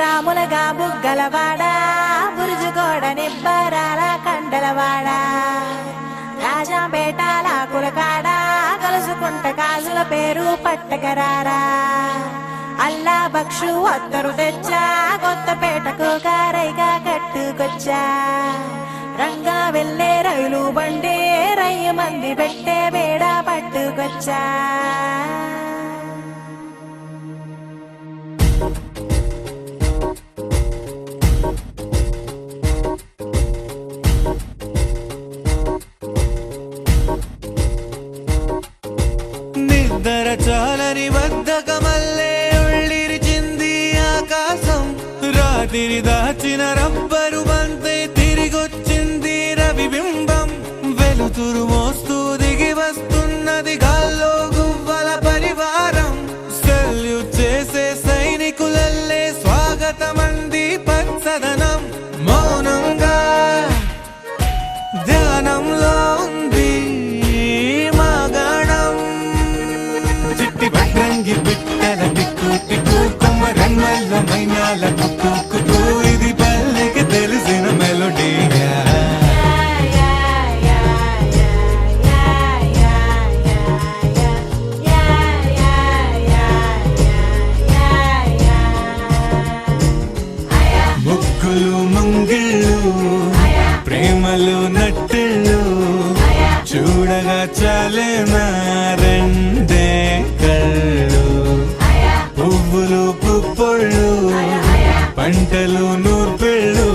రాములగా బుగ్గలవాడా బురుజుగోడ నిబ్బరాల కండలవాడా రాజాపేటాల కులకాడ కలుసుకుంట కాజుల పేరు పట్టకరారా అల్లా బక్షు అత్తరు తెచ్చా కొత్తపేటకు కారైగా కట్టుకొచ్చా రంగా వెళ్ళే రైలు బండి రయ్య మంది పెట్టే బేడ పట్టుకొచ్చా నిద్ర చాలని బద్ధకమల్లే ఉళ్ళిరిచింది ఆకాశం రాత్రి దాచిన రబ్బరు బంతే తిరిగొచ్చింది రవిబింబం వెలుతురు మోస్తూ దిగి వస్తున్నది గాల్లో గువ్వల పరివారం సెల్యూట్ చేసే సైనికులల్లే స్వాగతమంది పచ్చదనం మౌనంగా ధ్యానంలో ఉంది రంగి బిట్టల టిక్కు టిక్కు కొమ్మరన్నల మైనాల కుక్కు కుక్కు ఇది పల్లెకి తెలిసిన మెలోడీగా ముగ్గులు ముంగిళ్ళు ప్రేమలు నట్టిళ్ళు చూడగా చాలే రెండే కళ్ళు పువ్వులు పుప్పొళ్ళు పంటలు నూర్పిళ్ళు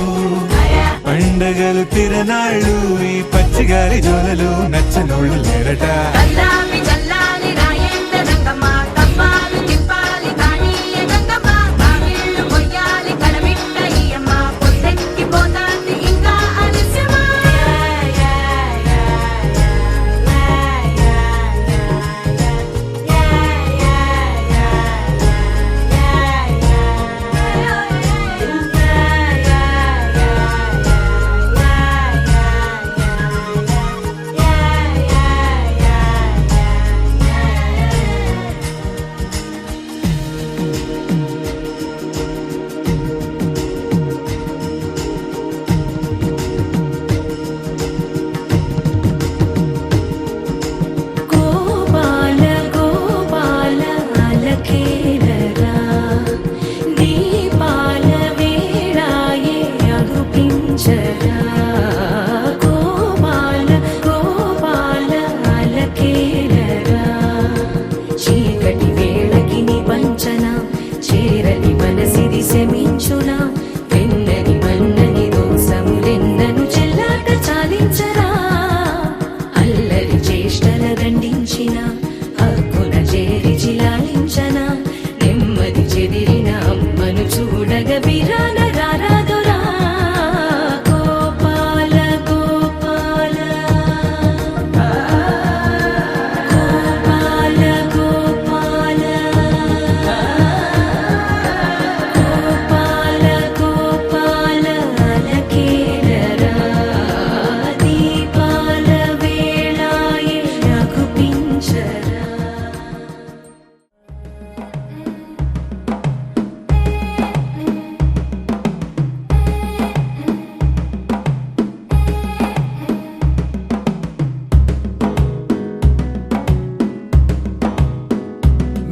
పండగలు తిరనాళ్ళు ఈ పచ్చిగారి జోలలు నచ్చనోళ్ళు లేరట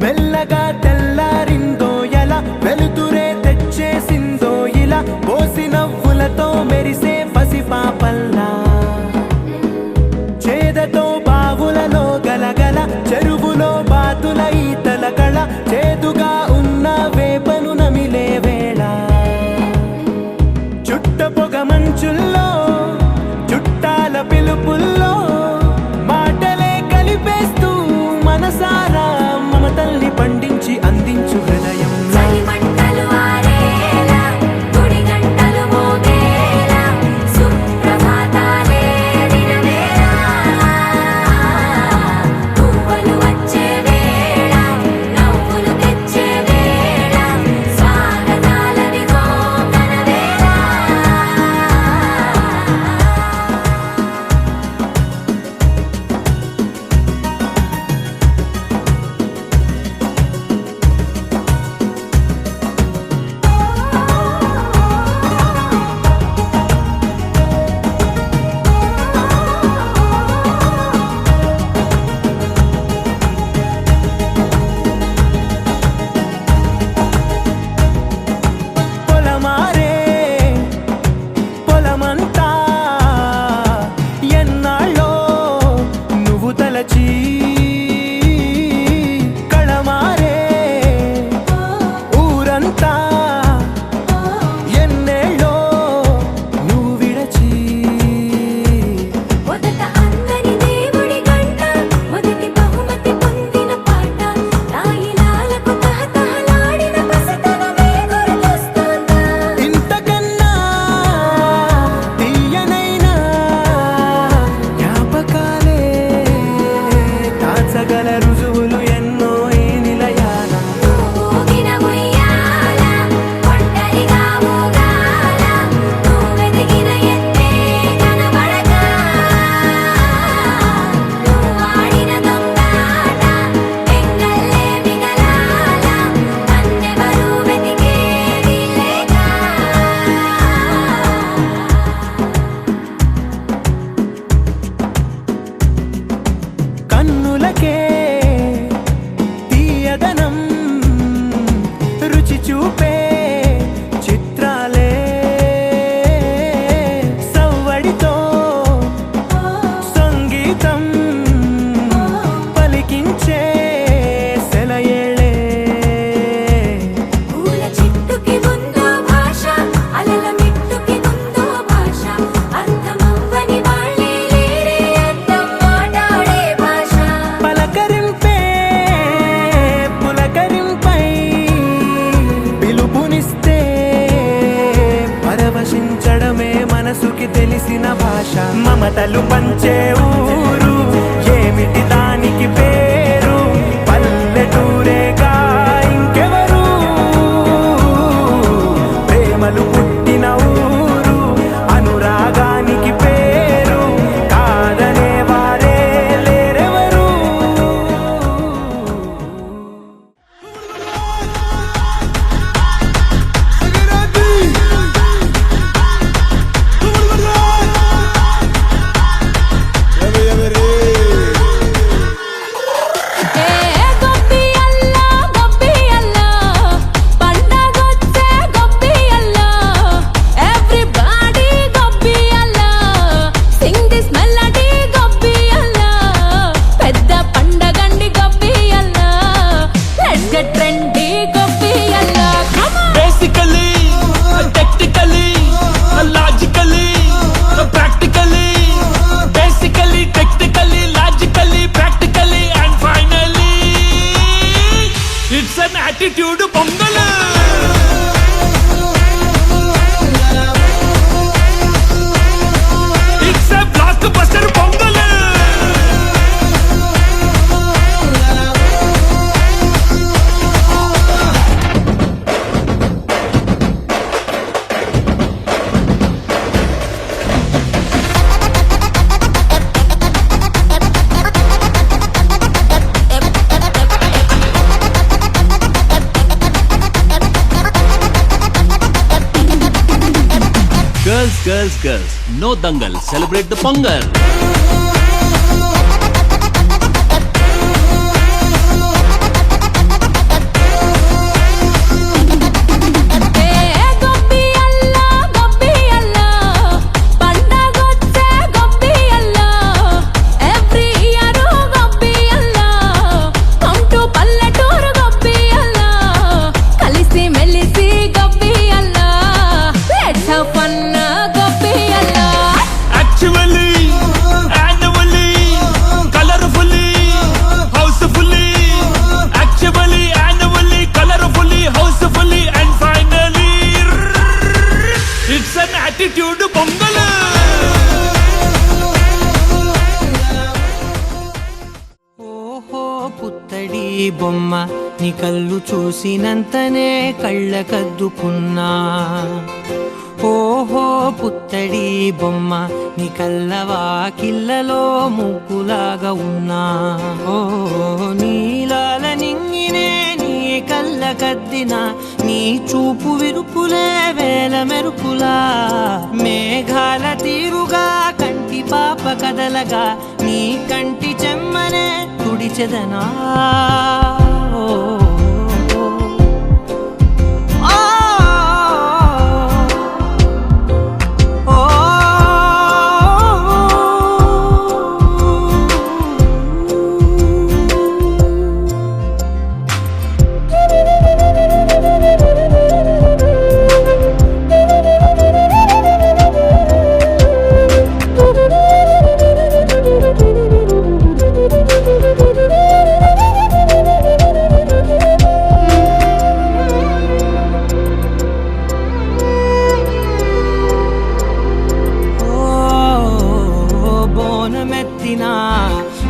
మెల్లగా తెల్లారిందో ఎలా వెలుతురే తెచ్చేసిందో ఇలా పోసి నవ్వులతో మెరిసే పసిపాపల్లా చేదతో బావులలో గలగల చెరువులో బాతుల ఈతల కళ చేదుగా ఉన్న వేపను నమిలే వేళ చుట్ట పొగ మంచుల్లో చుట్టాల పిలుపుల్లో మాటలే కలిపేస్తూ మనసారా మమతల్ని పండించి అందించు హృదయం భాష మమతలు పంచే ఊరు ఏమిటి దానికి పేరు పల్లెటూరేగా ఇంకెవరు ప్రేమలు పుట్టిన ఊరు అనురాగానికి పేరు కాదనే వారే లేరెవరు attitude pongal it's a block buster pongal Girls, no dangal, celebrate the Pongal. Attitude pongal ఓహో పుత్తడి బొమ్మ నీ కళ్ళు చూసినంతనే కళ్ళకద్దుకున్నా ఓహో పుత్తడి బొమ్మ నీ కళ్ళవాకిళ్ళలో ముగ్గులాగా ఉన్నా ఓ నీలాల నింగినే నీ కళ్ళకద్దిన నీ చూపు విరుపులే వేల మెరుపులా మేఘాల తీరుగా కంటి పాప కదలగా నీ కంటి చెమ్మనే తుడిచెదనా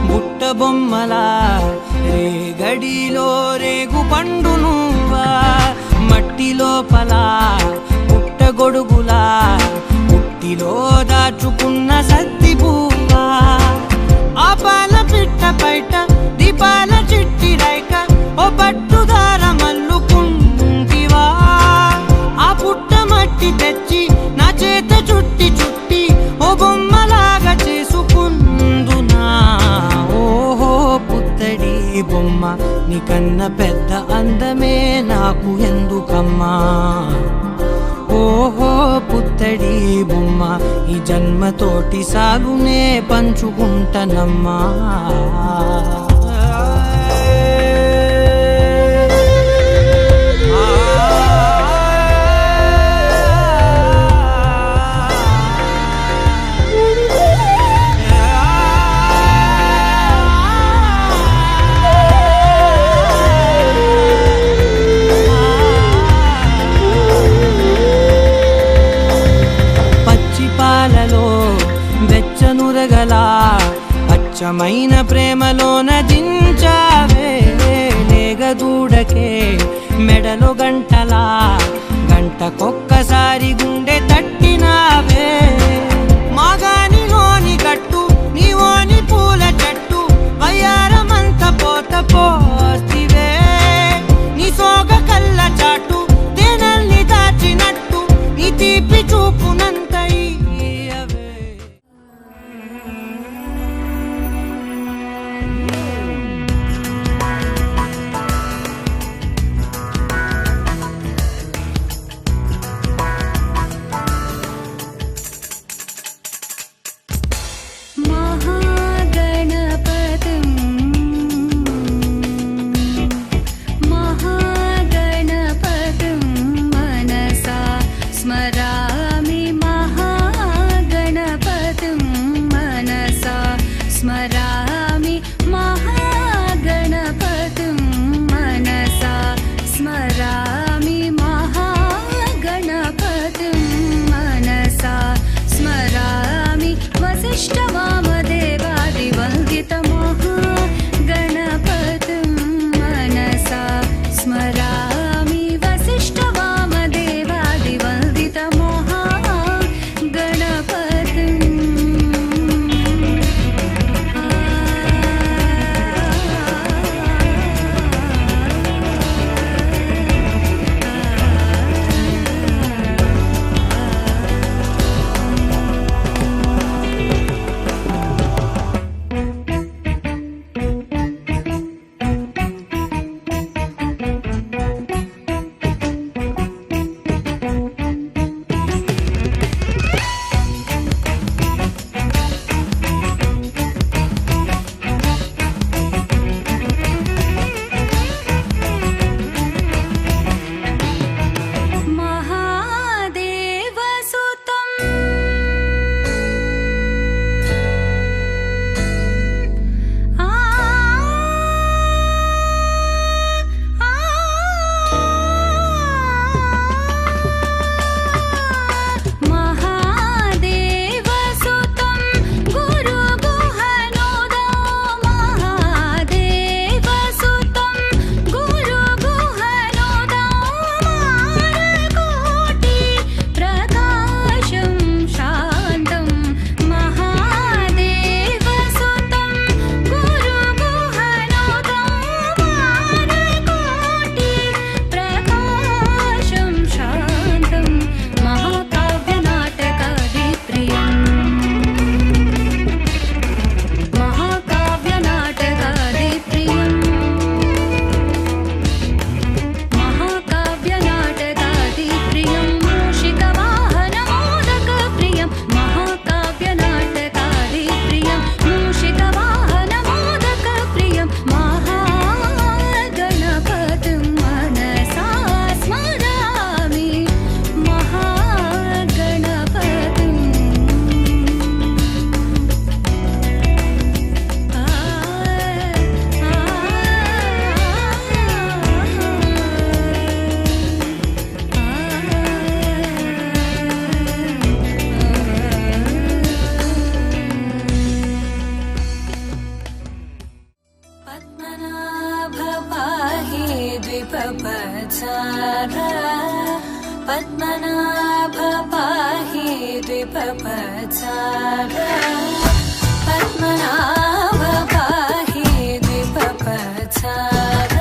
బుట్ట బొమ్మలా రేగడిలో రేగు పండు నువ్వా మట్టి లోపల పుట్ట గొడుగులా పుట్టిలో దాచుకున్న సత్తి పువ్వా ఆపాల పిట్ట బయట దీపాల చిట్టి రైక ఓ పట్టుదార మల్లుకుంటివా ఆ పుట్ట మట్టి తెచ్చి నా చేత చుట్టి చుట్టి ఓ బొమ్మలాగా చేసుకుందునా ఓహో పుత్తడి బొమ్మ నీకన్నా పెద్ద అందమే నాకు ఎందుకమ్మా ఓహో పుత్తడి బొమ్మ ఈ జన్మతోటి సాగునే పంచుకుంటనమ్మా స్వచ్ఛమైన ప్రేమలోన దించావే లేగదూడకే మెడలో గంటలా గంటకొక్కసారి గుండె తట్టినావే మాగానిలోని గట్టు నీవోని పూల చెట్టు వయ్యారమంత పోత పోస్తివే నీ సోగ కళ్ళ చాటు తేనల్ని దాచినట్టు నీ తీపి చూపునంత ఇయ్యవే. महागणपतिं मनसा स्मरामि महागणपतिं मनसा स्मरामि महागणपतिं मनसा स्मरामि महागणपतिं मनसा स्मरामि वसिष्ठवामदेवादिवन्दितमहागणपतिं मनसा स्मरामि पद्मनाभ पाहि द्विपपचार पद्मनाभ पाहि द्विपपचार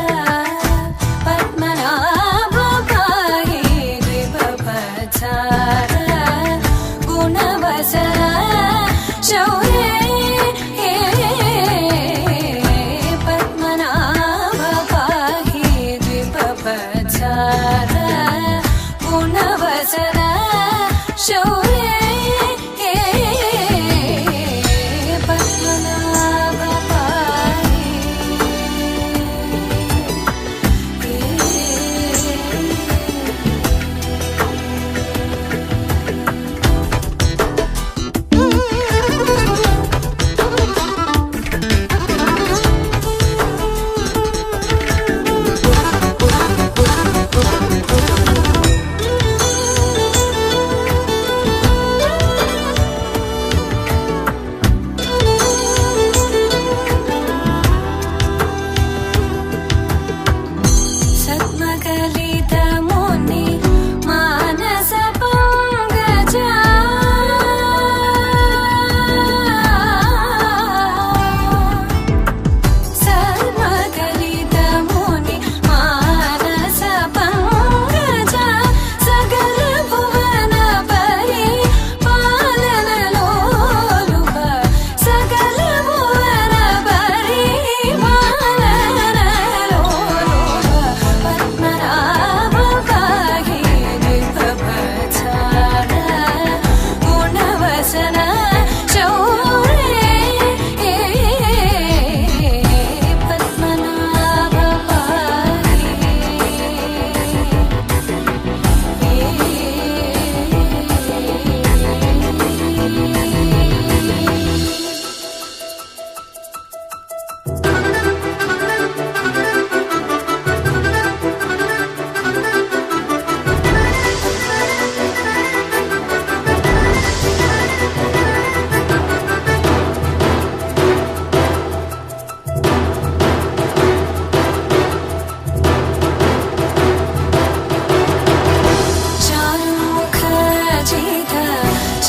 पद्मनाभ पाहि द्विपपचार गुणवचन शौर्ये पद्मनाभ पाहि द्विपपचार गुणवचन शौर्ये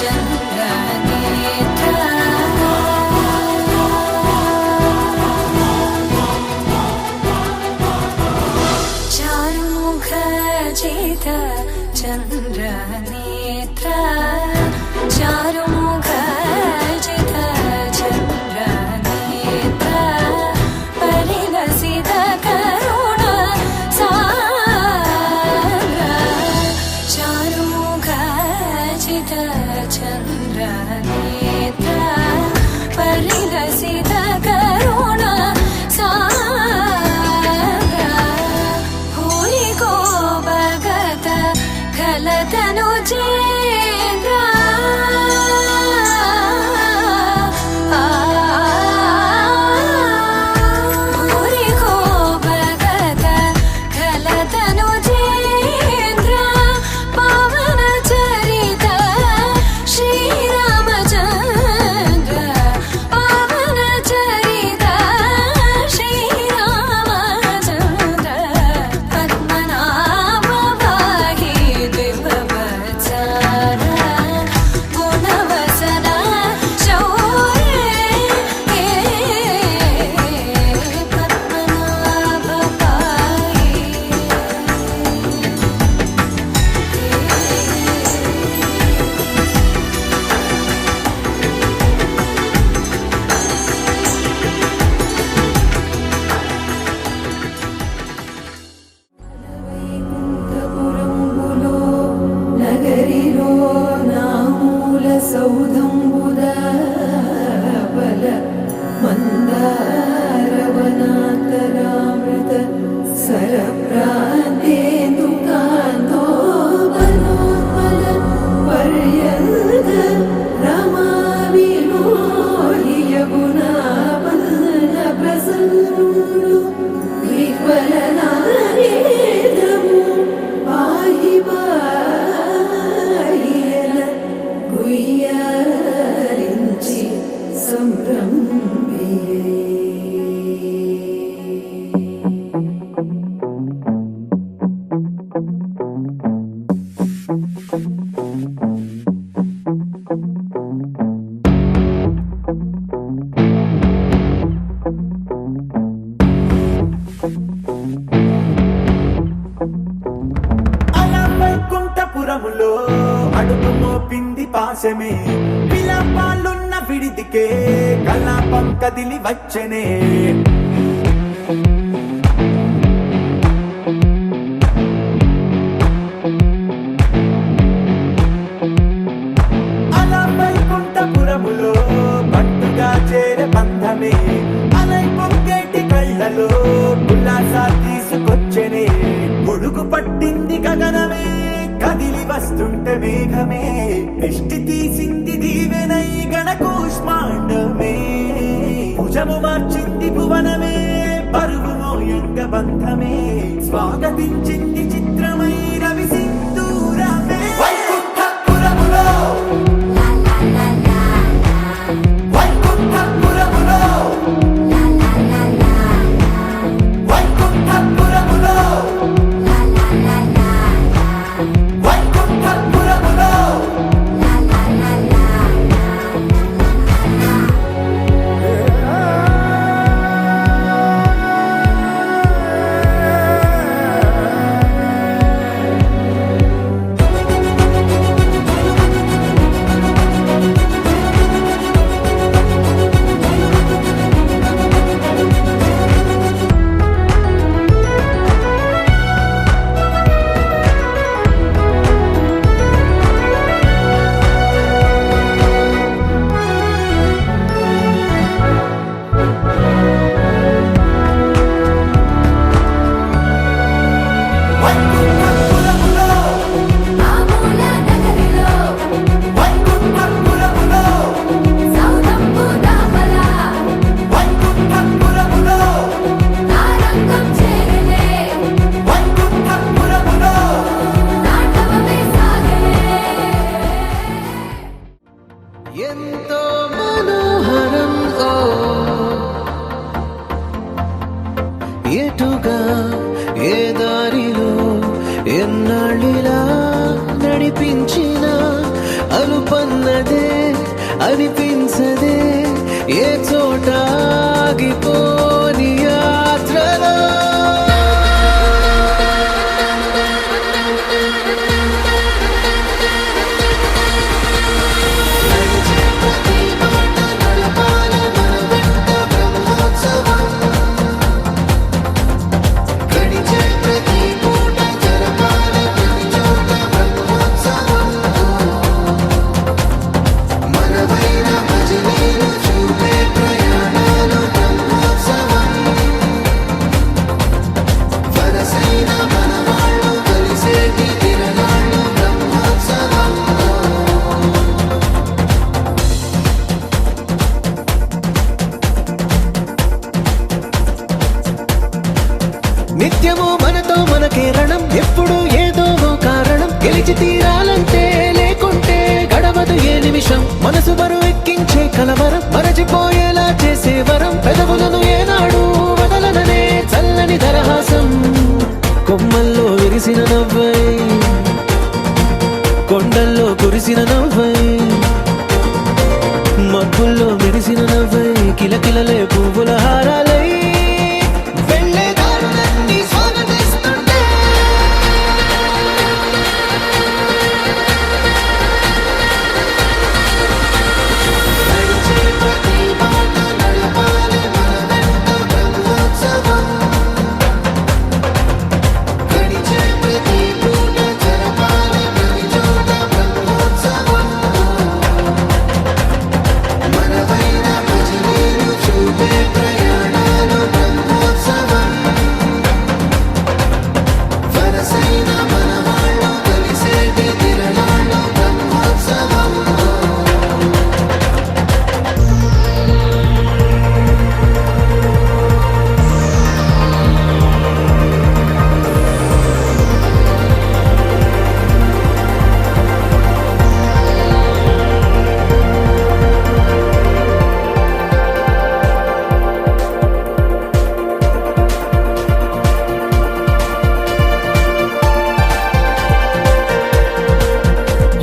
चन्द्रनेत्र चारुमुखजित चन्द्रनेत्र परिलसित करुण सान्द्र चारुमुखजित चन्द्रनेत्र परिलसित करुण खलतनु चेन्द्र भूरि को भगत खलतनु चेन्द्र पावन चरित श्रीरामचन्द्र पावन चरित श्रीरामचन्द्र पद्मनाभ సౌధంబుదాబల మందారవనాంతరామృత సరప్రాంతేందుకాంతోపనోత్పల పర్యంత రమావినోహియగుణాపన్న ప్రసన్నుడు విహ్వలనానేత్రము పాహి గుయ్యారించి సంభ్రమియే వైకుంఠపురములో అడుగు మోపింది పాశమే విలాపాలున్న విడిదికే కలాపం కదిలి వచ్చనే అలా వైకుంఠపురములో పట్టుగా చేరే బంధమే అలై పొంగేటి కళ్ళలో ఉల్లాసా తీసుకొచ్చనే గొడుగు పట్టింది గగనమే కదిలి వస్తుంటే మేఘమే దృష్టి తీసింది దీవెనై గణకూష్మాండమే భుజము మార్చింది భువనమే పరువు మోయంగ బంధమే స్వాగతించింది చిత్రమై రవి సింధూరమే వైకుంఠపురములో వైకుంఠపురములో వైకుంఠపురములో వైకుంఠపురములో ఎంతో మనోహరం ఓ ఎటుగా ఏ దారిలో ఎన్నాళ్ళిలా నడిపించిన అలుపన్న ఉన్నదే అనిపించదే ఏ చోట ఆగిపోని యాత్రలో నిత్యము మనతో మనకే రణం ఎప్పుడు ఏదో ఓ కారణం గెలిచి తీరాలంటే లేకుంటే గడవదు ఏ నిమిషం మనసు బరువు ఎక్కించే కలవరం మరచిపోయేలా చేసే వరం పెదవులను ఏనాడు వదలననే చల్లని దరహాసం కొమ్మల్లో విరిసిన నవ్వై కొండల్లో కురిసిన నవ్వై మబ్బుల్లో మెరిసిన నవ్వై కిలకిలలే పువ్వుల హారాలై వెళ్ళే దారులన్నీ స్వాగతిస్తుంటే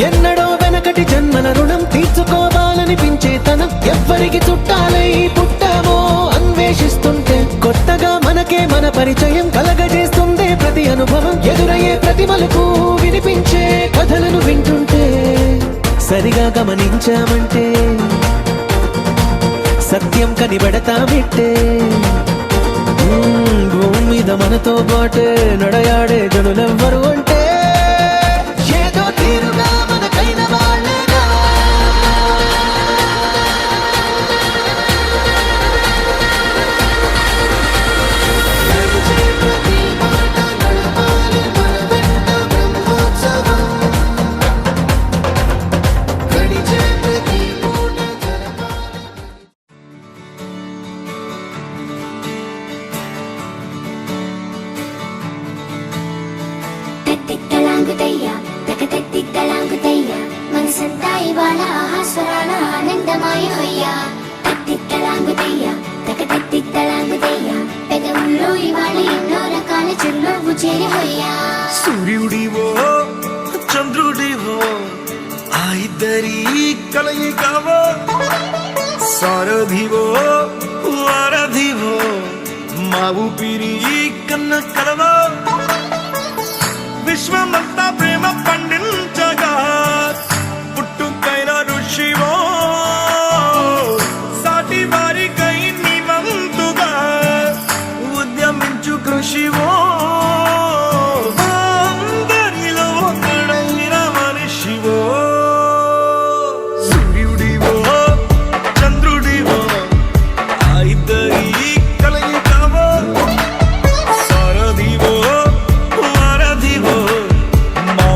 ఎన్నడో వెనకటి జన్మల రుణం తీర్చుకోవాలనిపించే తనం ఎవ్వరికి చుట్టాలై పుట్టామో అన్వేషిస్తుంటే కొత్తగా మనకే మన పరిచయం కలగజేస్తుందే ప్రతి అనుభవం ఎదురయ్యే ప్రతి మలుపు వినిపించే కథలను వింటుంటే సరిగా గమనించామంటే సత్యం కనిపెడతామిట్టే భూమి మీద మనతో పాటే నడయాడే జనులెవ్వరు అంటే ఏదో తీరుగా మనకైన వాళ్ళేగా తత్తిత్తలాంగుతయ్యా తకతత్తిత్తలాంగుతయ్యా మనసంతా ఇవాళ ఆహాస్వరాల ఆనందమాయ హొయ్యా తత్తిత్తలాంగుతయ్యా తకతత్తిత్తలాంగుతయ్యా పెదవుల్లో ఇవాళ ఎన్నో రకాల చిరునవ్వు చేరి హొయ్యా సూర్యుడివో చంద్రుడివో ఆ ఇద్దరి కలయికవో సారథివో వారధివో మా ఊపిరి కన్న కలవో విశ్వమంతా ప్రేమ పండించగా పుట్టుకైన ఋషివో సాటి వారికై నివంతుగా ఉద్యమించు కృషివో అందరిలో ఒకడైన మనిషివో సూర్యుడివో చంద్రుడివో ఆ ఇద్దరి కలయికవో సారథివో వారధివో మా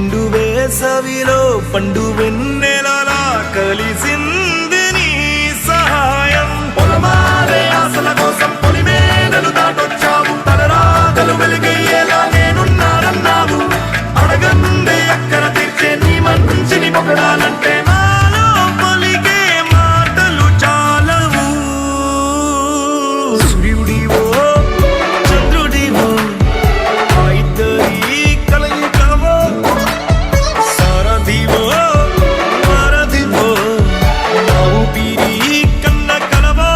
నిండు వేసవిలో పండు వెన్నెలలా కలిసింది నీ సహాయం పొలమారే ఆశల కోసం పొలిమేనలు దాటొచ్చావు తలరాగలు వెలుగయ్యేలా నేనున్నానన్నావు అడగందే అక్కర తీర్చే నీ మంచిని పొగడాలంటే నాలో పలికే మాటలు చాలవు సూర్యుడివో చంద్రుడివో ఆ ఇద్దరి కలయికవో సారథివో వారధివో నా ఊపిరి కన్న కలవో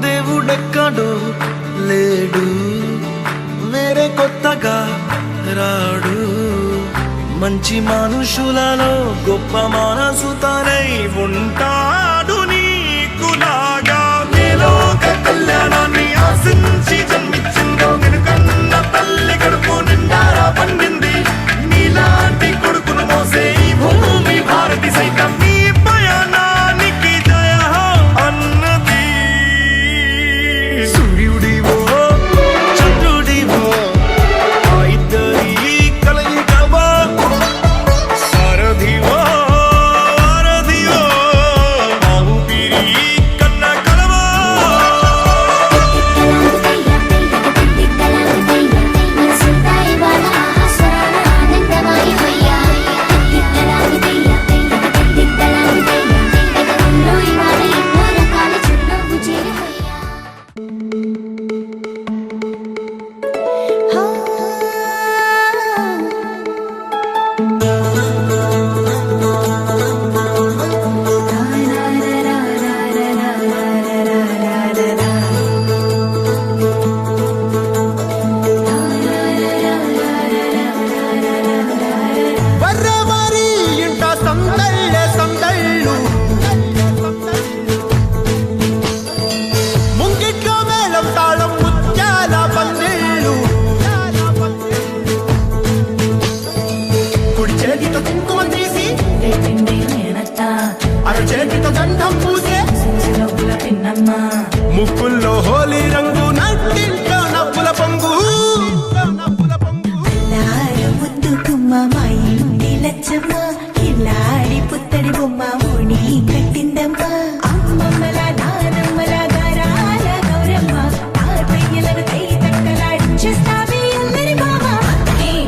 దేవుడెక్కడో లేడు వేరే కొత్తగా రాడు మంచి మనుషులలో గొప్ప మనసు తనై ఉంటాడు నీకులాగా నీలోక కళ్యాణాన్ని ఆశించి జన్మించిందో నిన్నుకన్న తల్లి గడుపు నిండారా పండింది నీలాంటి కొడుకును మోసే ఈ భూమి భారతి సైతం నీ పయనానికి జయ అన్నది సూర్యుడివో చంద్రుడివో ఆ ఇద్దరి కలయికవో సారథివో వారధివో నా ఊపిరి కన్న కలవో మనసంతా ఇవాళ ఆస్వాదన ఆనందమయ హొయ్యా తిక్కలాగుతయ్యా తిక్కలాగుతయ్యా ఎగరంలో ఇవాళ ఎన్నో రకాల చిరునవ్వు చేరి హొయ్యా వర్రవారి ఇంట సందళ్ళే సందళ్ళు ముంగిట్లో మేళం తాళం ముత్యాల పందిళ్ళు కుడి చేతితో కుంకుమ తీసి అర చేతితో గంధం పూసే ముక్కుల్లో హోలీ రంగు నట్టింట్లో నవ్వుల పొంగు ముద్దు గుమ్మ మా ఇంటి లచ్చమ్మ కిల్లాడి పుత్తడి బొమ్మ ఓణి కట్టిందమ్మ అమ్మమ్మల నానమ్మల గారాల గౌరమ్మ తాతయ్యలను కై తక్కలాడించేస్తావే అందరి మామ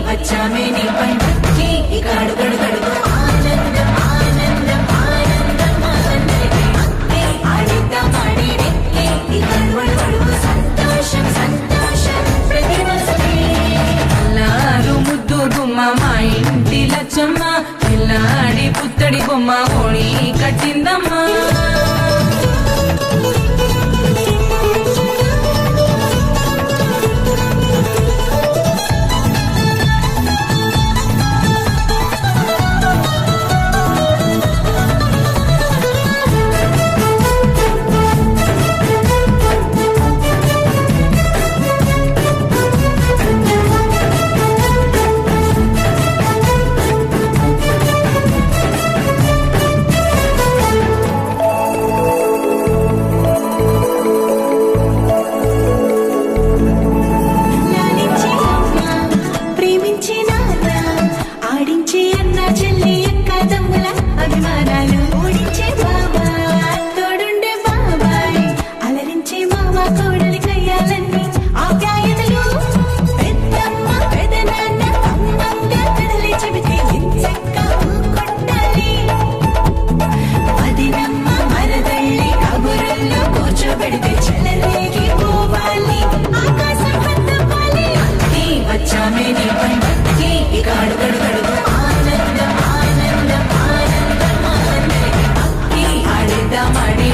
వచ్చామే నీ పంటకి ఇక అడుగడు గడుగు ఆనందం ఆనందం ఆనందం ఆనందం ఆడిద్దాం ఆడిడే ఇక అడుగడు గడుగు సంతోషం సంతోషం ప్రతి మనసుకి అల్లారు ముద్దు గుమ్మ మా ఇంటి లచ్చమ్మ పిల్లాడి పుత్తడి బొమ్మ ఓణి కట్టిందమ్మా లాలించి అమ్మ ప్రేమించి నాన్న ఆడించి అన్న చెల్లి అక్క తమ్ముల అభిమానాలు ఓడించే బాబా తోడుండే బాబాయ్ అలరించే మామ కోడలి కయ్యాలన్నీ ఆప్యాయతలు పెద్దమ్మ పెదనాన్న అమ్మంగా కదలి చెబితే ఎంచక్క కొట్టాలి వదినమ్మ మరదళ్ళి కబురుల్లో కూర్చోబెడితే చెలరేగి పోవాలి ఆకాశం హద్దుపాలి వచ్చామే నీ పంటకి ఇక అడుగడు గడుగు ఆనందం ఆనందం ఆనందం ఆనందం అక్కి ఆడిద్దాం ఆడి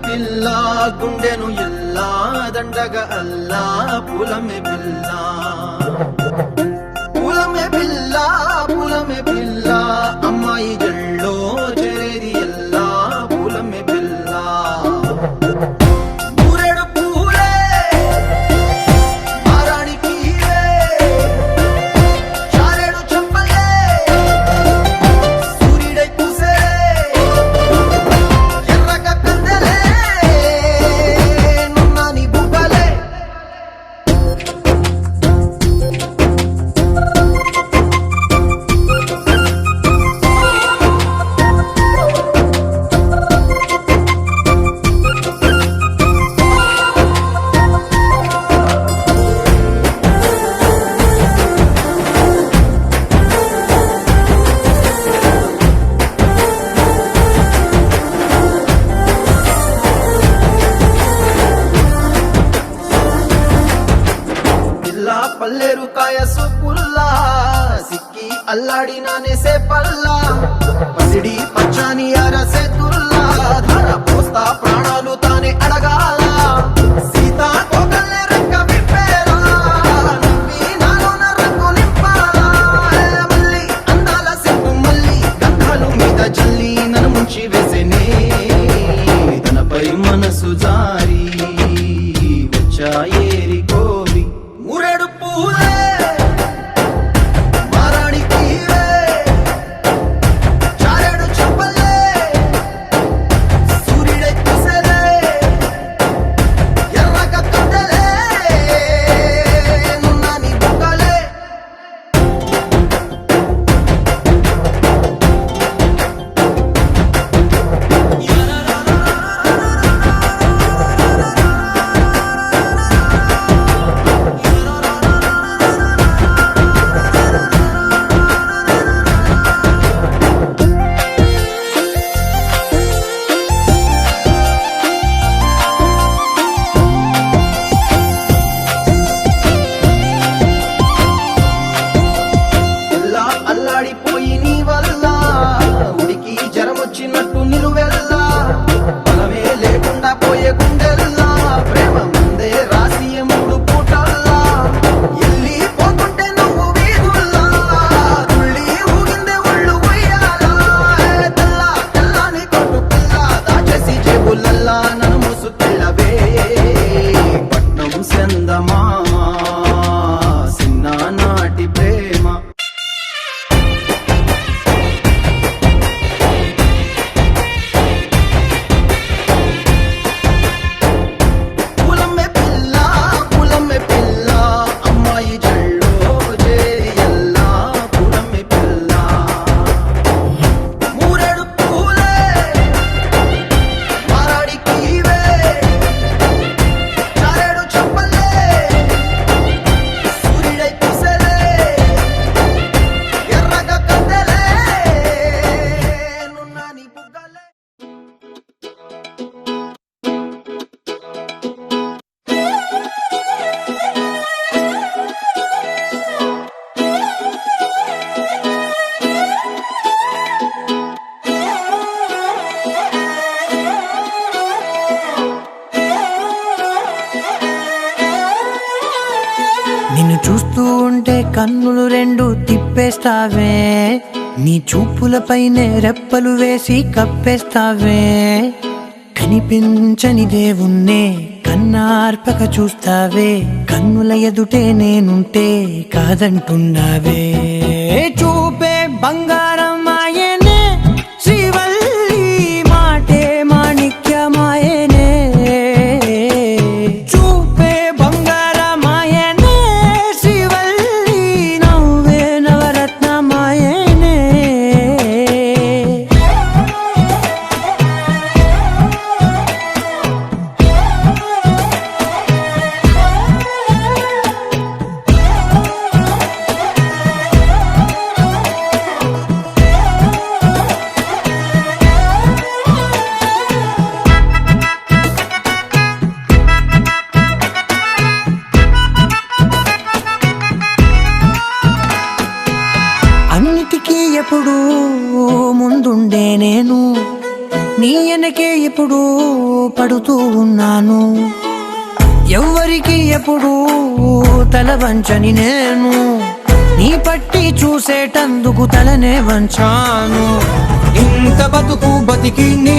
పిల్ల గుండెను ఎల్లా దండగ అల్లా పులమె పిల్ల పులమె పిల్ల పులమె పిల్ల అమ్మాయి జల్లో చేరేది ఎల్లా పులమె పిల్ల ఊరెడు పూలే మారానికి చారెడు చెప్పలే సూర్యుడై పూసే ఎర్రగ కందలే నున్నాని బుగ్గలే పిల్ల పల్లేరు కాయ సుపుల్లా సిక్కి అల్లాడి నానేసే పల్లా పసిడి పచ్చాని అరసే తుల్లా ధర పోస్తా ప్రాణాలు తానే అడగాల సీతా కోకల్లే రెక్క విప్పేలా నవ్వి నాలోన రంగు నింపాలా మళ్ళీ అందాల సిగ్గు మళ్ళీ గంధాలు మీద జల్లి నన్ను ముంచి వేసేనే తనపై మనసు జారి వచ్చాయేరి కోరి ఊరేడు పూలే మారానికి చారెడు చెప్పలే సూర్యుడై పూసేలే ఎర్రగ కందలే నున్నాని బుగ్గలే పిల్ల అల్లాడిపోయి నీ వల్ల ఉడికి జరమొచ్చినట్టు నిలువెల్లా బలమే లేకుండా పోయే గుండెల్లా ప్రేమ ముందే రాసి మూడు పూటల్లా ఎల్లి పోతుంటే నువ్వు వీధుల్లా తుళ్ళి ఊగిందే ఒళ్ళు ఉయ్యాలా తెల్ల తెల్లని కొట్టు పిల్ల దాచేసి జేబులల్లా నన్ను మూసుకెళ్ళవే పట్నం సెందమామా సిన్నానాటి ప్రేమ పులమె పిల్ల అమ్మాయి జల్లో చేరి ఎల్లా పులమె పిల్ల మూరెడు పూలే మారాడికి చారెడు చెప్పలే సూర్యుడై పూసేలే ఎర్రగ కందలే నున్నాని బుగ్గలే నిన్ను చూస్తూ ఉంటే కన్నులు రెండు తిప్పేస్తావే నీ చూపులపైనే రెప్పలు వేసి కప్పేస్తావే కనిపించని దేవుణ్ణే కన్నార్పక చూస్తావే కన్నుల ఎదుటే నేనుంటే కాదంటున్నావే చూపే బంగారం ఆయనే శ్రీవల్లి మాటే మాణిక్యమాయనే చూపే బంగారమాయనే శ్రీవల్లి నవ్వే నవరత్నమాయనే ఎప్పుడు పడుతూ ఉన్నాను, ఎవ్వరికి ఎప్పుడు తల వంచని నేను, నీ పట్టి చూసేటందుకు తలనే వంచాను. ఇంత బతుకు బతికి నీ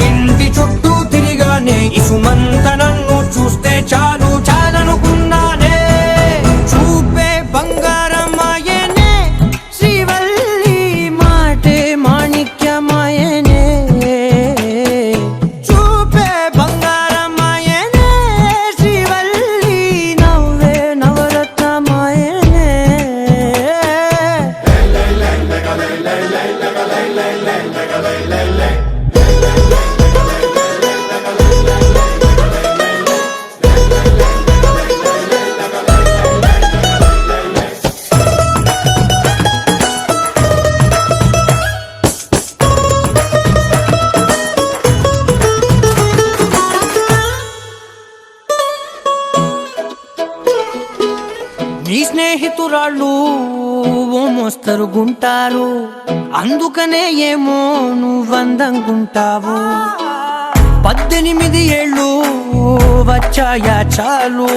ఇంటి చుట్టూ తిరిగానే, ఇసుమంత నన్ను చూస్తే చాలు చాలనుకున్నానే. చూపే బంగారమాయనే శ్రీవల్లి, మాటే మాణిక్యమాయనే. చూపే బంగారమాయనే శ్రీవల్లి, నవ్వే నవరత్నమాయనే. నీ స్నేహితురాళ్ళు ఓ మోస్తరుగుంటారు, అందుకనే ఏమో నువ్వందంగుంటావు. 18 ఏళ్ళు వచ్చాయా చాలు,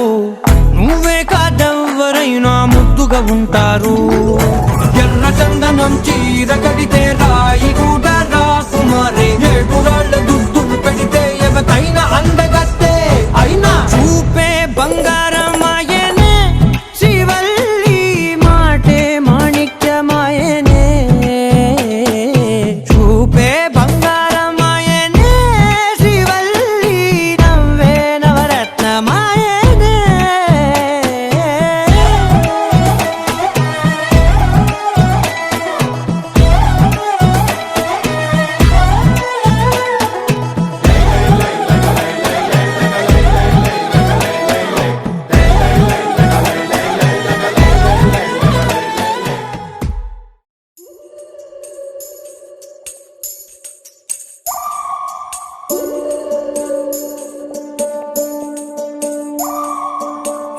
నువ్వే కాదెవ్వరైనా ముద్దుగా ఉంటారు. ఎర్ర చందనం చీర కడితే రాయి కూడా రాకుమారే, ఏడురాళ్ళ దుద్దులు పెడితే ఎవతైనా అందగత్తే. అయినా చూపే బంగారమాయనే శ్రీవల్లి, మాటే మాణిక్యమాయనే. చూపే బంగారమాయనే శ్రీవల్లి, నవ్వే నవరత్నమాయనే.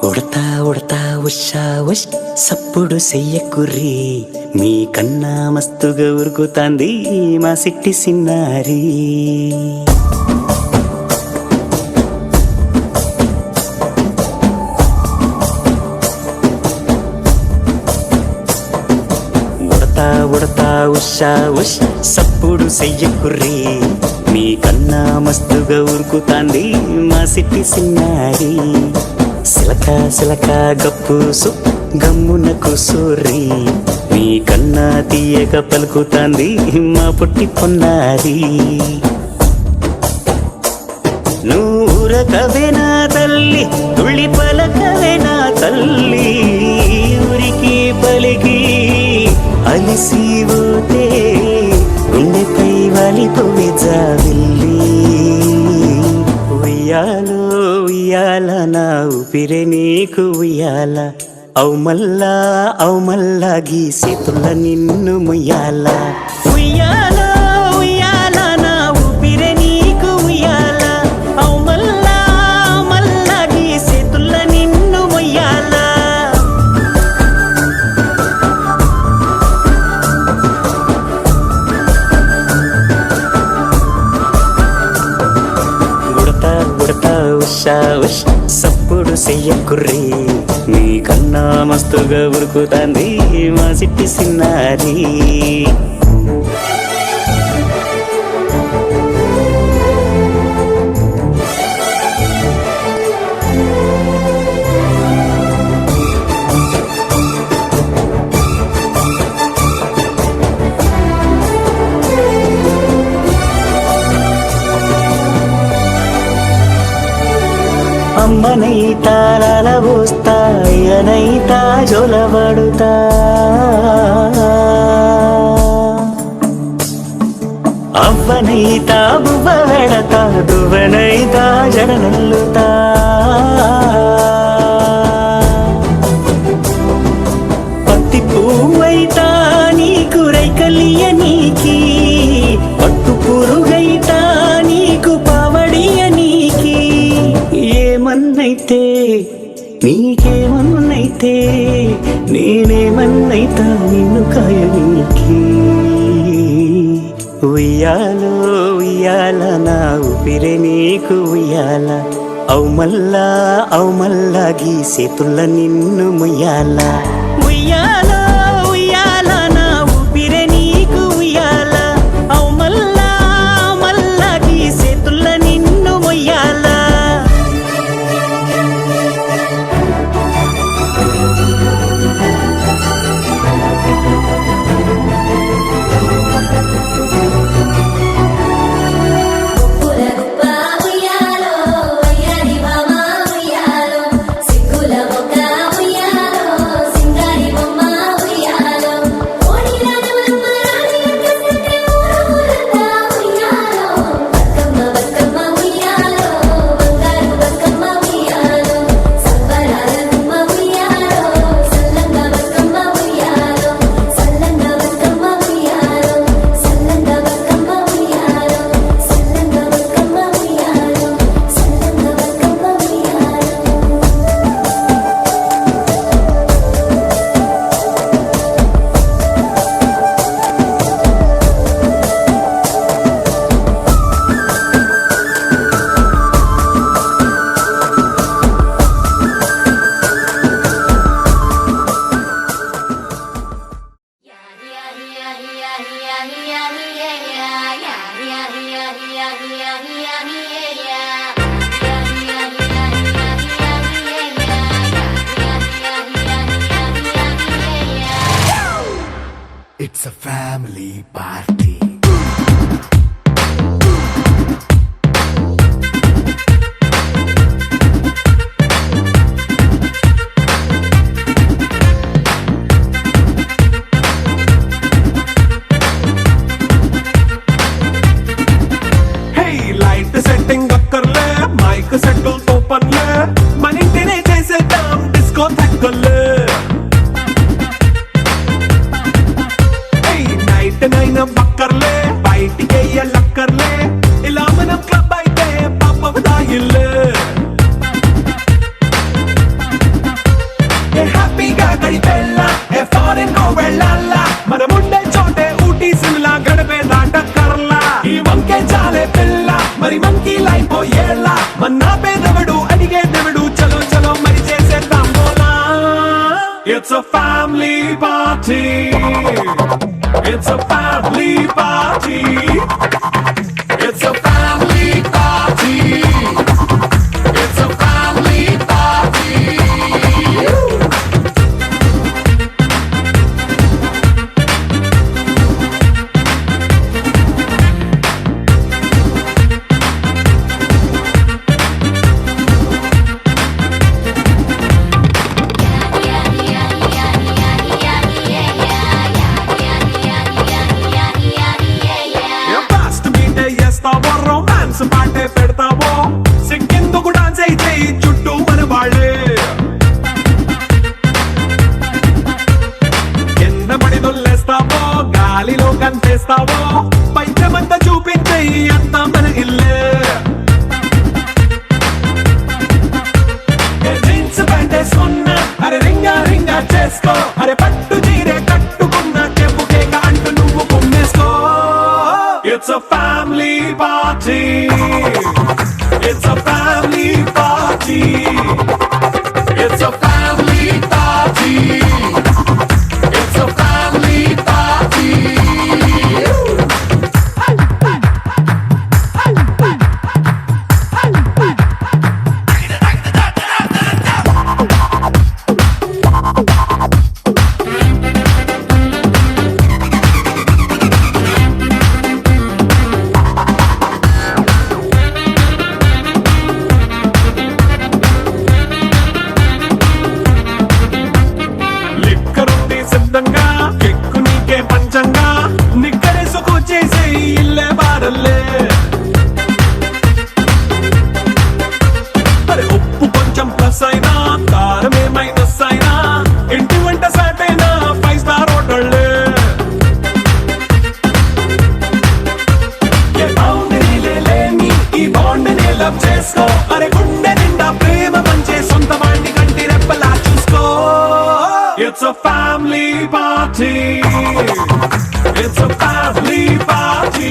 ఉడతా ఉడతా ఉషా ఉష్ సప్పుడు చెయ్యకుర్రి, మీ కన్నా మస్తుగా ఉరుకుతాంది మా సిట్టి సిన్నారి. ఉడతా ఉడతా ఉషా ఉష్ సప్పుడు చెయ్యకుర్రి, మీ కన్నా మస్తుగా ఉరుకుతాంది మా సిట్టి సిన్నారి. సిలక సిలక గప్పుసు గమ్మున కూసూరి, మీ కన్నా తీయక పలుకుతాంది మా పుట్టి పొన్నారి. నూరకవేనా తల్లి తుళ్ళి పలకవేనా తల్లి, ఊరికి పలికి అలిసిపోతే గుండెపై వాలిపోవే జావిల్లి. ఉయ్యాలో ఉయ్యాల నా ఊపిరే నీకు ఉయ్యాల, అవు మల్లా గీసేతుల నిన్ను ముయ్యాల. ఉయ్యాలో ఉయ్యాల నా ఊపిరే నీకు ఉయ్యాల, అవు మల్లా గీసేతుల నిన్ను ముయ్యాల. ఉషా ఉష్ సప్పుడు చెయ్యకుర్రి, మీ కన్నా మస్తుగా ఉరుకుతాంది మా సిట్టి సిన్నారి. అమ్మనైతా లలబోస్తా, అయ్యనైతా జొలబడుతా, అవ్వనైతా బువ్వ వెడతా, దువ్వనైతా జడనల్లుతా. పత్తి పువ్వైతా నీకు రైకలియ నీకి, పట్టు పురుగైతా నీకు పావడియ నీకి. ఏమన్నైతే నీకేమన్నైతే నేనేమన్నైతా నిన్ను కాయనీకి. ఉయ్యాలో ఉయ్యాల నా ఊపిరే నీకు ఉయ్యాల అవు మల్లా గీసేతుల్ల నిన్ను ముయ్యాల ఉయ్యాలో ఉయ్యాల నా ఊపిరే నీకు ఉయ్యాల అవు మల్లా గీసేతుల్ల నిన్ను ముయ్యాల గుప్పుల గుప్ప ఉయ్యాలో వయ్యారి మామ ఉయ్యాలో సిగ్గుల మొక్క ఉయ్యాలో సింగారి బొమ్మ ఉయ్యాలో ఓడిల నవలమ్మ రాణి కసంటే ఊరంతా ఉయ్యాలో బతుకమ్మ ఉయ్యాలో బంగారు బతుకమ్మ ఉయ్యాలో సంబరాల గుమ్మ ఉయ్యాలో సల్లంగా బతుకమ్మ ఉయ్యాలో సల్లంగా బతుకమ్మ ఉయ్యాలో సల్లంగా బతుకమ్మ ఉయ్యాలో సల్లంగా బతుకమ్మ ఉయ్యాలో సల్లంగా బతుకమ్మ ఉయ్యాలో It's a family party. Hey, light setting అక్కర్లే మైక్ సెట్టుల్ తో పనిలే మన ఇంటినే చేసేద్దాం డిస్కో థెక్కలే నైట్ నైన్ బక్కర్లే బయటికి లక్కర్లే ఇలా మనం క్లబ్ అయితే పాప దాయిల్లే హ్యాపీగా గడిపెళ్ళ ఏ ఫారెన్ కో వెళ్ళాల మనం ఉండే చోటే ఊటీ సిమ్లా గడిపే దాటక్కర్లా ఈ వంకే చాలే పిల్ల మరి మంకీ లైఫ్ ఏళ్ళ మన్నా పేదవడు అడిగే దేవుడు చలో చలో మరి చేసేద్దాం బోలా it's a family party It's a family party. It's a family party. It's a family party. Fast మీటే చేస్తావో రొమాన్స్ పాటే పెడతావో సిగ్గెందుకు డాన్స్ అయితే చుట్టూ మన వాళ్ళే కింద పడి దొల్లేస్తావో గాలిలో కనిపిస్తావో పైచమంతా చూపించే అంతా మన ఇల్లే జీన్స్ ప్యాంట్ వేసుకున్నా అరే రింగా రింగా చేసుకో అరే పట్టు చీరే కట్టుకున్నా చెప్పు కేక అంటూ నువ్వు కుమ్మేసుకో It's a family party. It's a family party. It's a family party. It's a family party. లిక్కరుంది సిద్ధంగా కెక్కు నీకే పంచంగా నిక్కరేసుకు చేసే ఇల్లే బారల్లే అరే ఉప్పు కొంచెం ప్లస్ అయినా కారమే మైనస్ అయినా ఇంటి వంట సాటైనా 5 స్టార్ హోటళ్ళే ఏ బౌండరీ లేని ఈ బాండ్ ని లవ్ చేసుకో అరే గుండె నిండా ప్రేమ పంచే సొంత వాడిని కంటి రెప్పలా చూసుకో It's a family party. It's a family party.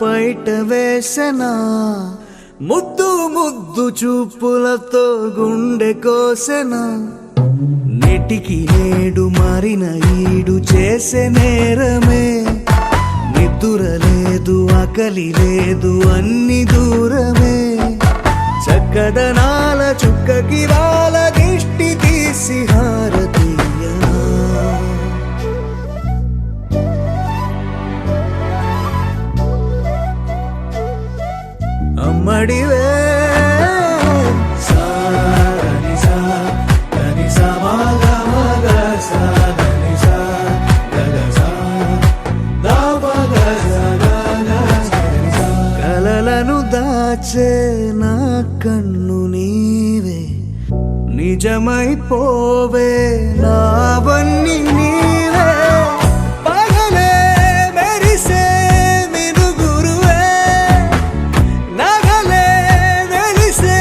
బయట వేసెనా ముద్దు ముద్దు చూపులతో గుండె కోసెనా నెటికి నేడు మారిన ఈడు చేసే నేరమే నిద్ర లేదు ఆకలి లేదు అన్ని దూరమే చక్కదనాల చుక్కకి వాళ్ళ దిష్టి తీసి హారతీయనా అమ్మడివే కలలను దాచే నా కన్ను నీవే నిజమైపోవే నావన్నీ నీవే పగలే మెరిసే మినుగురువే నగలే వెలిసే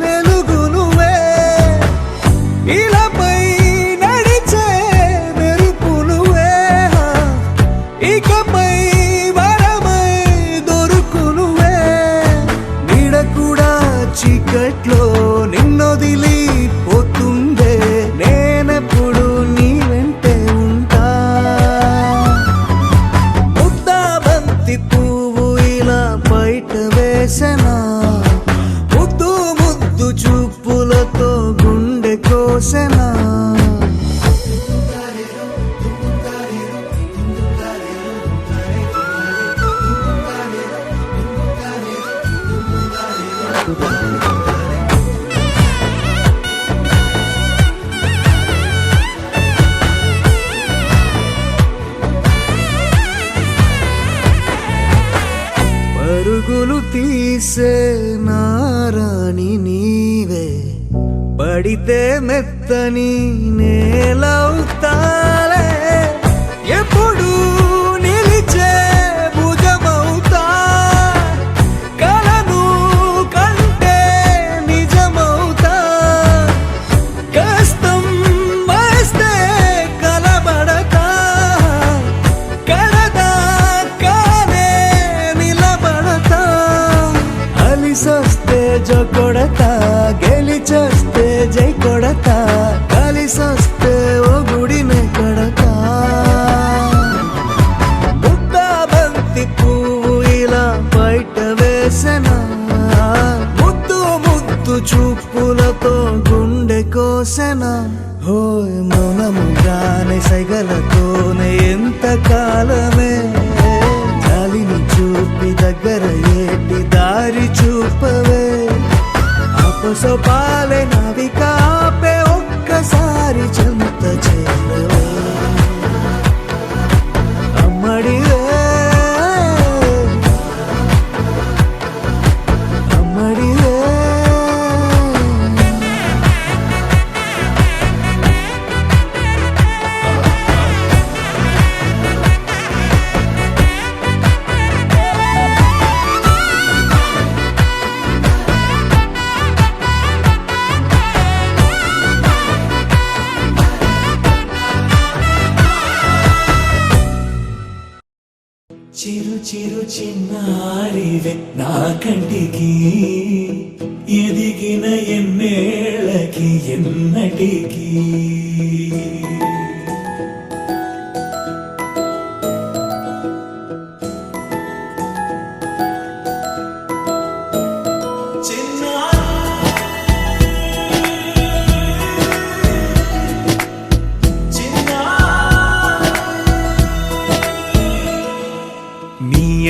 వెలుగునువే ఇలాపై నడిచే మెరుపునువే ఇకపై వరమై దొరుకునువే నీడ కూడా చీకట్లో నిన్నొదిలి పోతుందే నేనెప్పుడు నీ వెంటే ఉంటా ముద్దాబంతి పువ్వు ఇలా బయట వేసెనా ముద్దు ముద్దు చూపులతో గుండె కోసెనా పరుగులు తీసే నారాణి నీవే పడితే మెత్తని నేలవుతాలే ఎప్పుడు నిలిచే భుజమవుతా కలను కంటే నిజమవుతా కష్టం వస్తే కలబడతా కడదా కానే నిలబడతా అలిసొస్తే జో కొడతా గెలిచొస్తే జై కొడతా కలిసొస్తే ఓ గుడినే కొడతా ముద్దాబంతి పువ్వు ఇలా బయట వేసెనా ముద్దు ముద్దు చూపులతో గుండె కోసెనా హోయ్ మౌనముగానే సైగలతోనే ఎంత కాలమే జాలిని చూపి దగ్గర ఏటి దారి చూపవే అపసపాలే నావికాపే ఒక్కసారి చెంత చేరవే అమ్మడివే అమ్మడివే చిరు చిరు చిన్నారివే నా కంటికి ఎదిగిన ఎన్నేళ్ళకి ఎన్నటికి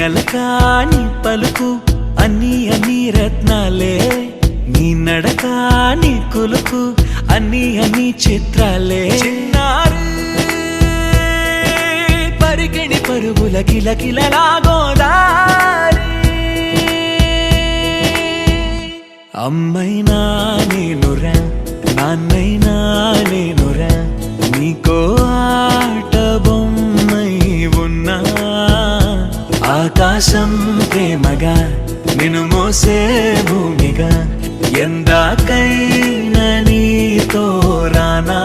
అలకాని పలుకు అన్ని అన్ని రత్నాలే నీ నడకాని కులుకు అన్ని అన్ని చిత్రాలే చిన్నారి పరికిణి పరుగుల కిలకిలలాగోదారి అమ్మైనా నేనురా నాన్నైనా నేనురా నీకో ఆట బొమ్మై ఉన్నా ఆకాశం ప్రేమగా నిన్ను మోసే భూమిగా ఎందాకైనా నీతో రానా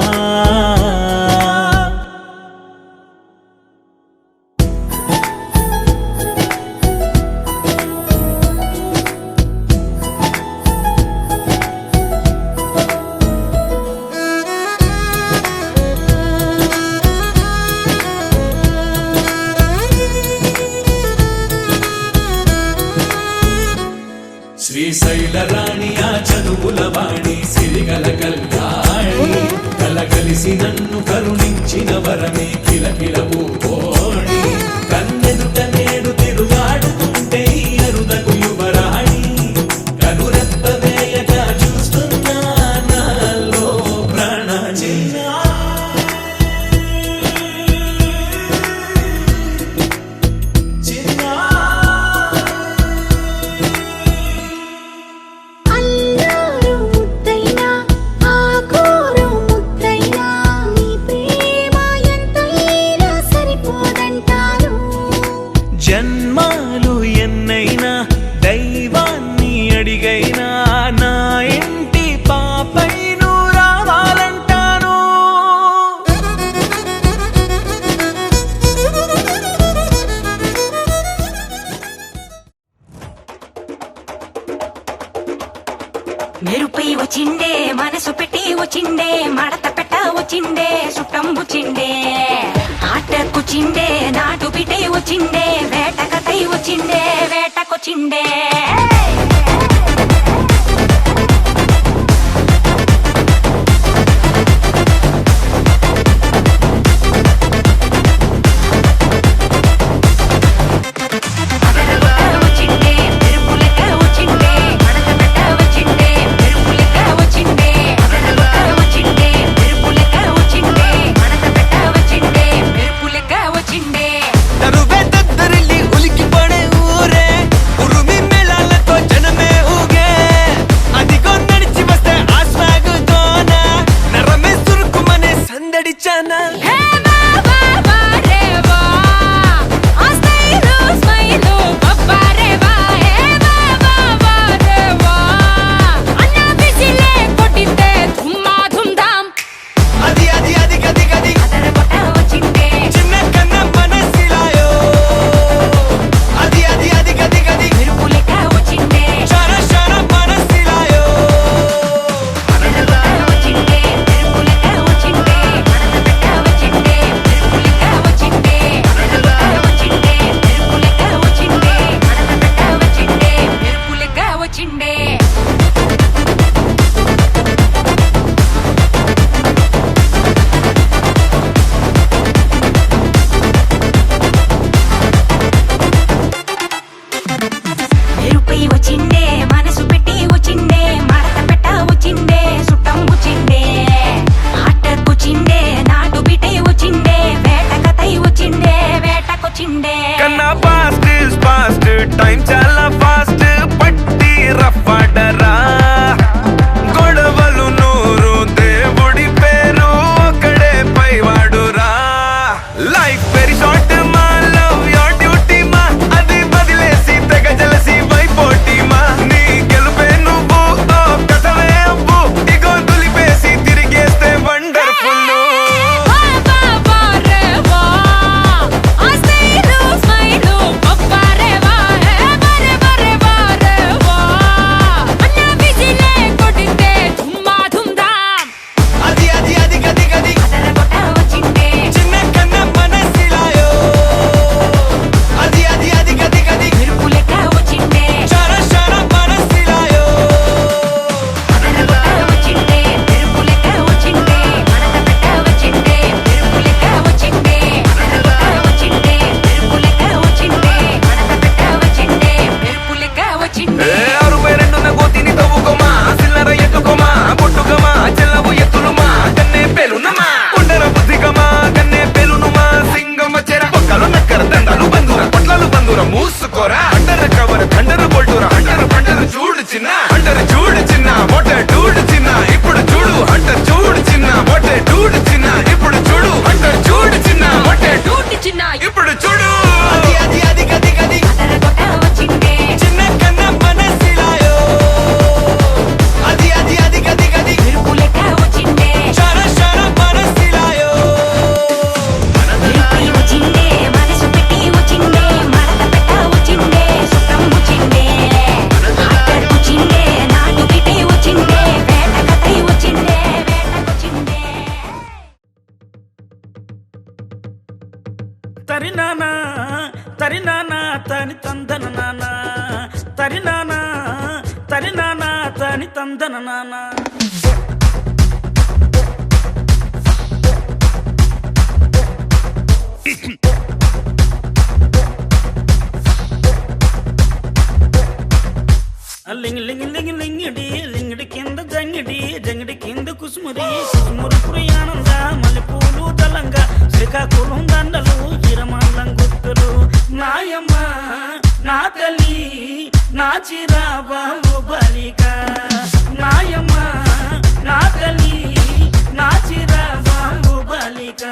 సిరిగల కళ్యాణి కలగలిసి నన్ను కరుణించిన వరమే కిలకిలవు ఓణి కన్నెదుట నేడు తిరుగాడుతుంటే ఈ అరుదకు యువరాణి కనురెప్ప వేయక చూస్తున్నా నాలో ప్రాణ చిన్నా అల్లారు ముద్దైనా ఆకోరు ముద్దైనా నీ ప్రేమ ఎంతైనా సరిపోదంటారు జన్మాలు ఎన్నైనా దైవాన్ని అడిగైనా నా ఇంటి పాపై నువ్వు రావాలంటాను మెరుపై వచ్చిండే మనసు పెట్టి వచ్చిండే మడత పెట్ట వచ్చిండే సుట్టం వచ్చిండే ఆట కూర్చిండే నాటు పిటే వచ్చిండే వేట కథై వచ్చిండే వేటకొచ్చిండే వచ్చిండే మెరుపులెక్క వచ్చిండే మడత పెట్ట వచ్చిండే మెరుపులెక్క వచ్చిండే వచ్చిండే మెరుపులెక్క వచ్చిండే మడత పెట్ట వచ్చిండే మెరుపులెక్క వచ్చిండే నరువే దద్దరిల్లి ఉలికి పడే ఊరే ఉరుమి మేళాలతో జనమే ఊగే అదిగో నడిచి వస్తే ఆ స్వాగుతోన నరమే సురుకుమనే సందడిచానా హే బాబా బారేవా ఆ స్మైలు స్మైలు బొబ్బారేవా హే బాబా బారేవా అన్న బిజిలే కొట్టితే ధుమ్మా ధుమ్ధామ్ అది అది అది గది గది అదరగొట్ట వచ్చిండే చిన్న కన్న మనసిలాయో అది అది అది గది గది మెరుపులెక్క వచ్చిండే షర షర మనసిలాయో అదరగొట్ట వచ్చిండే మెరుపులెక్క వచ్చిండే మడత పెట్ట వచ్చిండే మెరుపులెక్క వచ్చిండే అదరగొట్ట వచ్చిండే మెరుపులెక్క వచ్చిండే మడత పెట్ట వచ్చిండే మెరుపులెక్క వచ్చిండే మెరుపై వచ్చిండే మనసు పెట్టి వచ్చిండే మడత పెట్ట వచ్చిండే సుట్టం వచ్చిండే ఆట కూర్చిండే నాటు బిటై వచ్చిండే వేట కథై వచ్చిండే వేటకొచ్చిండే కన్నా ఫాస్ట్ ఫాస్ట్ టైం చాలా ఫాస్ట్ పట్టి రఫాడరా గొడవలు నూరు దేవుడి పేరు ఒకడే పైవాడురా లైఫ్ వెరీ షార్ట్ మా లవ్ యోర్ డ్యూటీ మా అది వదిలేసి తెగ జలసి వైపోటీ మా నీ గెలుపే నువ్వు ఓ కథవే అవ్వు ఇగో దులిపేసి తిరిగేస్తే వండర్ఫుల్ బాబా బారేవా ఆ స్మైలు స్మైలు బొబ్బారేవా హే బారే బారే బారేవా అన్న బిజిలే కొట్టితే ధుమ్మా ధుమ్ధామ్ అది అది అది గది గది అదరగొట్ట వచ్చిండే చిన్న కన్న మనసిలాయో అది అది అది గది గది మెరుపులెక్క వచ్చిండే షర షర మనసిలాయో అదరగొట్ట వచ్చిండే మెరుపులెక్క వచ్చిండే మడత పెట్ట వచ్చిండే మెరుపులెక్క వచ్చిండే అదరగొట్ట వచ్చిండే మెరుపులెక్క వచ్చిండే మడత పెట్ట వచ్చిండే మెరుపులెక్క వచ్చిండే అరుపై రెండున్న గోతిని తవ్వుకోమా సిల్లర ఎత్తుకోమా పొట్టుకమా చెల్లవు ఎత్తులుమా కన్నే పేలునమా ఉండర బుద్ధికమా కన్నే పేలునుమా సింగమ చెర పొక్కలు నక్కర దండాలు బంధుర పొట్లాలు బంధుర మూసుకోరా అండర కవర దండరు బొల్టురా అండరు పండరు చూడు చిన్న అండరు చూడు చిన్న మొట్ట డూడు చిన్న ఇప్పుడు చూడు అంట చూడు చిన్న మొట్ట డూడు చిన్న ఇప్పుడు చూడు అంట చూడు చిన్న మొట్ట డూడు చిన్న ఇప్పుడు చూడు అది అది అది గది గది అదరగొట్ట వచ్చిండే చిన్న కన్న మనసిలాయో అది అది అది గది గది మెరుపులెక్క వచ్చిండే షర షర మనసిలాయో మెరుపై వచ్చిండే మనసు పెట్టి వచ్చిండే మడత పెట్ట వచ్చిండే సుట్టం వచ్చిండే ఆట కూర్చిండే నాటు బిటే వచ్చిండే వేట కథై వచ్చిండే వేటకొచ్చిండే తరినానా తరినానా తని తందన నానా తరినానా తరినానా తని తందన నానా లింగి లింగి లింగి లింగిడి లింగిడి కింద జంగిడి జంగిడి కింద కుసుమురి కుసుమురు పురియానంద మల్లెపూలు దళంగా శ్రీకాకుళం దండలు ఇరమండం గుర్తులు నాయమ్మ నా తల్లి నా చిరాబాబు బలిక నాయమ్మ నా తల్లి నా చిరాబాబు బలిక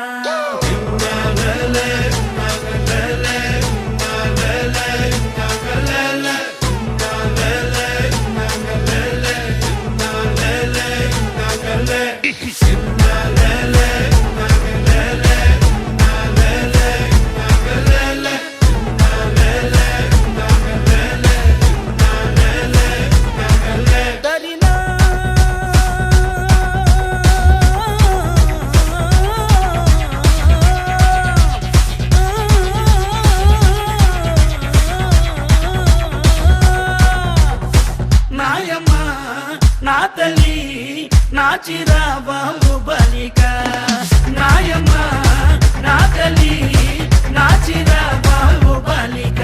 నాయమ్మ నా తల్లి నా చిరాబాబు బలిక నాయమ్మ నా తల్లి నా చిరాబాబు బలిక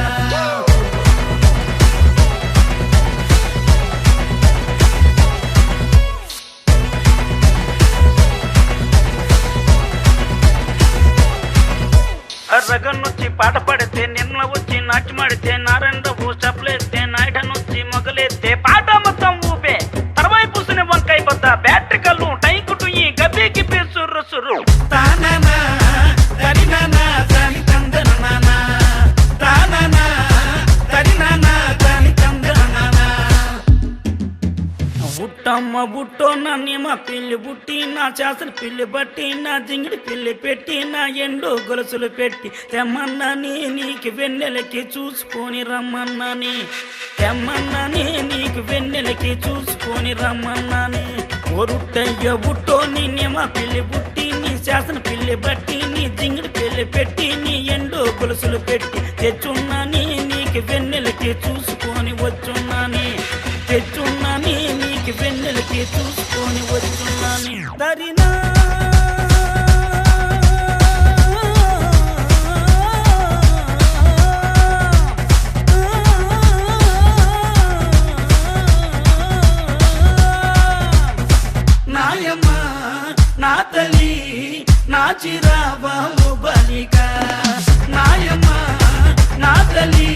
రగన్నొచ్చి పాట పడితే నిన్న వచ్చి నాటి మాడితే నారాయణరావు చప్పలేస్తే నాయుడనొచ్చి మొగలేస్తే పాట మొత్తం ఊపే తర్వాయి పూసిన వంకాయ బద్ద బ్యాటరీ కళ్ళు టైకుటు ఈ గబ్బి గిబ్బి సుర్రు సుర్రు తానా తరి నానా తని తందన నానా తానా తరి నానా తని తందన నానా బుట్టమ్మ బుట్టో నన్ను మా పిల్లి బుట్టి నా చేసల పిల్లి బట్టి నా జింగిడి పిల్లి పెట్టి నా ఎండు గొలుసులు పెట్టి తెమ్మన్నాని నీకు వెన్నెలకి చూసుకొని రమ్మన్నాని తెమ్మన్నాని నీకు వెన్నెలకి చూసుకొని రమ్మన్నాని ఒరుట్టయ్య బుట్టో నిన్నే మా పిల్లి బుట్టి నీ శాసన పిల్లి బట్టి నీ జింగిడి పిల్లి పెట్టి నీ ఎండు గొలుసులు పెట్టి తెచ్చున్నాని నీకు వెన్నెలకి చూసుకొని వచ్చున్నాని తెచ్చున్నాని నీకు వెన్నెలకి చూసుకొని వచ్చున్నాని దరినా నాయమ్మ నా తల్లి నా చిరాబాబు బలిక నాయమ్మ నా తల్లి